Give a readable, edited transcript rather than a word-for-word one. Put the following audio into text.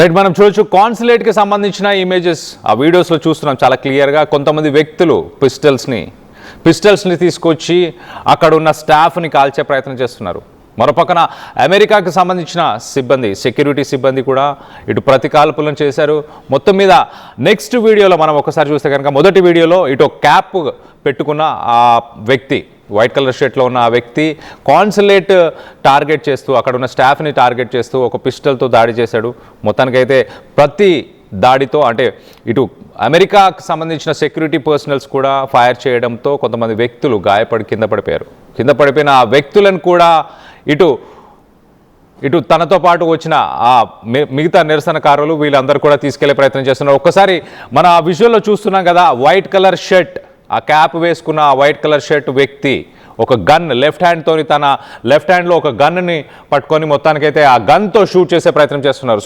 Right, మనం చూడొచ్చు కాన్సులేట్కి సంబంధించిన ఇమేజెస్ ఆ వీడియోస్లో చూస్తున్నాం చాలా క్లియర్గా. కొంతమంది వ్యక్తులు పిస్టల్స్ని తీసుకొచ్చి అక్కడ ఉన్న స్టాఫ్ని కాల్చే ప్రయత్నం చేస్తున్నారు. మరోపక్కన అమెరికాకి సంబంధించిన సిబ్బంది, సెక్యూరిటీ సిబ్బంది కూడా ఇటు ప్రతికాల్పులను చేశారు. మొత్తం మీద నెక్స్ట్ వీడియోలో మనం ఒకసారి చూస్తే కనుక, మొదటి వీడియోలో ఇటు క్యాప్ పెట్టుకున్న ఆ వ్యక్తి, వైట్ కలర్ షర్ట్లో ఉన్న ఆ వ్యక్తి కాన్సులేట్ టార్గెట్ చేస్తూ, అక్కడ ఉన్న స్టాఫ్ని టార్గెట్ చేస్తూ ఒక పిస్టల్తో దాడి చేశాడు. మొత్తానికైతే ప్రతి దాడితో అంటే ఇటు అమెరికాకు సంబంధించిన సెక్యూరిటీ పర్సనల్స్ కూడా ఫైర్ చేయడంతో కొంతమంది వ్యక్తులు గాయపడి కింద పడిపోయారు. కింద పడిపోయిన ఆ వ్యక్తులను కూడా ఇటు తనతో పాటు వచ్చిన ఆ మిగతా నిరసనకారులు వీళ్ళందరూ కూడా తీసుకెళ్లే ప్రయత్నం చేస్తున్నారు. ఒక్కసారి మన ఆ విజువల్లో చూస్తున్నాం కదా, వైట్ కలర్ షర్ట్, ఆ క్యాప్ వేసుకున్న ఆ వైట్ కలర్ షర్ట్ వ్యక్తి ఒక గన్ లెఫ్ట్ హ్యాండ్తో, తన లెఫ్ట్ హ్యాండ్లో ఒక గన్ని పట్టుకొని మొత్తానికైతే ఆ గన్తో షూట్ చేసే ప్రయత్నం చేస్తున్నారు.